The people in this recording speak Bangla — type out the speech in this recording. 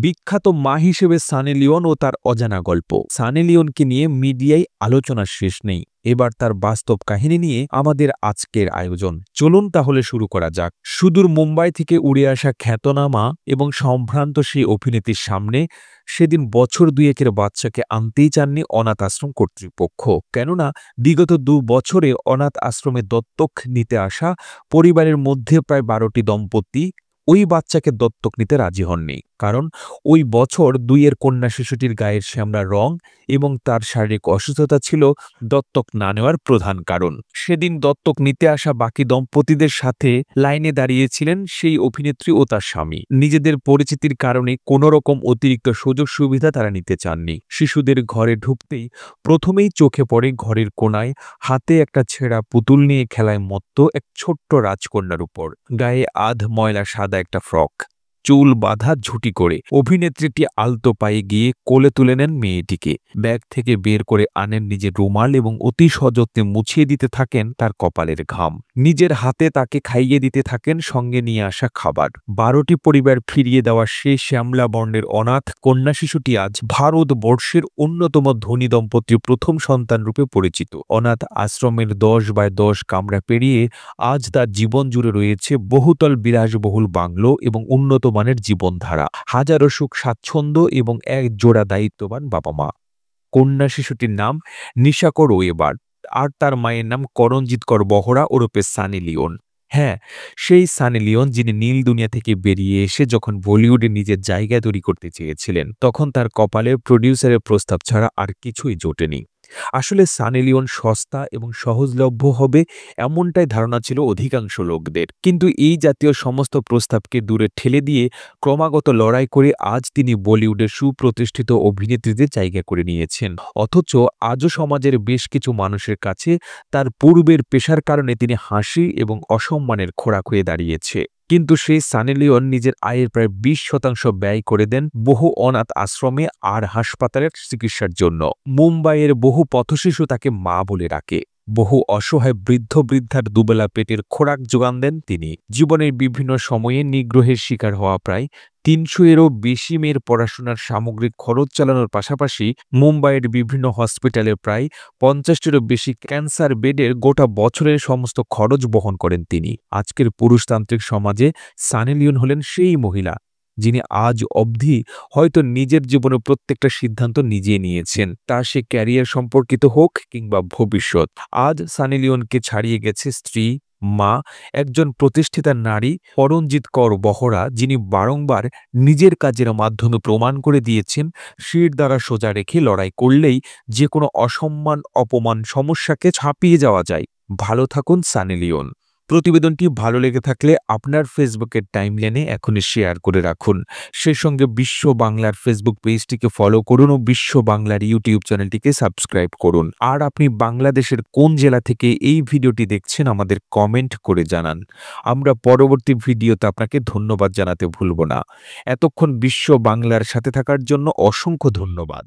বিখ্যাত মা হিসেবে সানি লিওন ও তার অজানা গল্প। সানি লিওনকে নিয়ে মিডিয়ায় আলোচনার শেষ নেই। এবার তার বাস্তব কাহিনী নিয়ে আমাদের আজকের আয়োজন। চলুন তাহলে শুরু করা যাক। সুদূর মুম্বাই থেকে উড়ে আসা খ্যাতনামা এবং সম্ভ্রান্ত সেই অভিনেত্রীর সামনে সেদিন বছর দুয়েকের বাচ্চাকে আনতেই চাননি অনাথ আশ্রম কর্তৃপক্ষ। কেননা বিগত ২ বছরে অনাথ আশ্রমে দত্তক নিতে আসা পরিবারের মধ্যে প্রায় ১২টি দম্পতি ওই বাচ্চাকে দত্তক নিতে রাজি হননি। কারণ ওই বছর ২ কন্যা শিশুটির গায়ের শ্যামলা রং এবং তার শারীরিক অসুস্থতা ছিল দত্তক না নেওয়ার প্রধান কারণ। সেদিন দত্তক নিতে আসা বাকি দম্পতিদের সাথে লাইনে দাঁড়িয়েছিলেন সেই অভিনেত্রী ও তার স্বামী। নিজেদের পরিচিতির কারণে কোনো রকম অতিরিক্ত সুযোগ সুবিধা তারা নিতে চাননি। শিশুদের ঘরে ঢুকতেই প্রথমেই চোখে পড়ে ঘরের কোনায় হাতে একটা ছেঁড়া পুতুল নিয়ে খেলায় মত্ত এক ছোট্ট রাজকন্যার উপর। গায়ে আধ ময়লা সাদা একটা ফ্রক, চুল বাঁধা ঝুঁটি করে অভিনেত্রীটি আলতো পায়ে গিয়ে কোলে তুলে নেন মেয়েটিকে। ব্যাগ থেকে বের করে আনেন নিজের রুমাল এবং অতি সযত্নে মুছিয়ে দিতে থাকেন তার কপালের ঘাম। নিজের হাতে তাকে খাইয়ে দিতে থাকেন সঙ্গে নিয়ে আসা খাবার। ১২টি পরিবার ফিরিয়ে দেওয়া সেই শ্যামলা বর্ণের অনাথ কন্যা শিশুটি আজ ভারতবর্ষের অন্যতম ধনী দম্পতির প্রথম সন্তান রূপে পরিচিত। অনাথ আশ্রমের ১০x১০ কামরা পেরিয়ে আজ তার জীবন জুড়ে রয়েছে বহুতল বিলাসবহুল বাংলো এবং উন্নত মানের জীবনধারা, হাজারো সুখ স্বাচ্ছন্দ্য এবং এক জোড়া দায়িত্ববান বাবা মা। কন্যা শিশুটির নাম নিশা কর ওয়েবার আর তার মায়ের নাম করণজিৎ কর বহরা ওরফে সানি লিওন। হ্যাঁ, সেই সানি লিওন যিনি নীল দুনিয়া থেকে বেরিয়ে এসে যখন বলিউডে নিজের জায়গা তৈরি করতে চেয়েছিলেন তখন তার কপালে প্রডিউসারের প্রস্তাব ছাড়া আর কিছুই জোটেনি। আসলে সানি লিওন সস্তা এবং সহজলভ্য হবে এমনটাই ধারণা ছিল অধিকাংশ লোকদের। কিন্তু এই জাতীয় সমস্ত প্রস্তাবকে দূরে ঠেলে দিয়ে ক্রমাগত লড়াই করে আজ তিনি বলিউডের সুপ্রতিষ্ঠিত অভিনেত্রীদের জায়গা করে নিয়েছেন। অথচ আজও সমাজের বেশ কিছু মানুষের কাছে তার পূর্বের পেশার কারণে তিনি হাসি এবং অসম্মানের খোরাক হয়ে দাঁড়িয়েছে। কিন্তু সেই সানি লিওন নিজের আয়ের প্রায় ২০% ব্যয় করে দেন বহু অনাথ আশ্রমে আর হাসপাতালের চিকিৎসার জন্য। মুম্বাইয়ের বহু পথশিশু তাকে মা বলে ডাকে। বহু অসহায় বৃদ্ধ বৃদ্ধার দুবেলা পেটের খোরাক যোগান দেন তিনি। জীবনের বিভিন্ন সময়ে নিগ্রহের শিকার হওয়া প্রায় ৩০০-এরও বেশি মেয়ের পড়াশোনার সামগ্রিক খরচ চালানোর পাশাপাশি মুম্বাইয়ের বিভিন্ন হসপিটালে প্রায় ৫০টিরও বেশি ক্যান্সার বেডের গোটা বছরের সমস্ত খরচ বহন করেন তিনি। আজকের পুরুষতান্ত্রিক সমাজে সানি লিওন হলেন সেই মহিলা যিনি আজ অবধি হয়তো নিজের জীবনের প্রত্যেকটা সিদ্ধান্ত নিজে নিয়েছেন, তা সে ক্যারিয়ার সম্পর্কিত হোক কিংবা ভবিষ্যৎ। আজ সানি লিওনকে ছাড়িয়ে গেছে স্ত্রী, মা, একজন প্রতিষ্ঠিতা নারী করণজিৎ কর বহরা, যিনি বারংবার নিজের কাজের মাধ্যমে প্রমাণ করে দিয়েছেন শির দ্বারা সোজা রেখে লড়াই করলেই যে কোনো অসম্মান, অপমান, সমস্যাকে ছাপিয়ে যাওয়া যায়। ভালো থাকুন সানি লিওন। প্রতিবেদনটি ভালো লেগে থাকলে আপনার ফেসবুকের টাইমলাইনে এখনই শেয়ার করে রাখুন। সেই সঙ্গে বিশ্ব বাংলার ফেসবুক পেজটিকে ফলো করুন ও বিশ্ব বাংলার ইউটিউব চ্যানেলটিকে সাবস্ক্রাইব করুন। আর আপনি বাংলাদেশের কোন জেলা থেকে এই ভিডিওটি দেখছেন আমাদের কমেন্ট করে জানান। আমরা পরবর্তী ভিডিওতে আপনাকে ধন্যবাদ জানাতে ভুলব না। এতক্ষণ বিশ্ব বাংলার সাথে থাকার জন্য অসংখ্য ধন্যবাদ।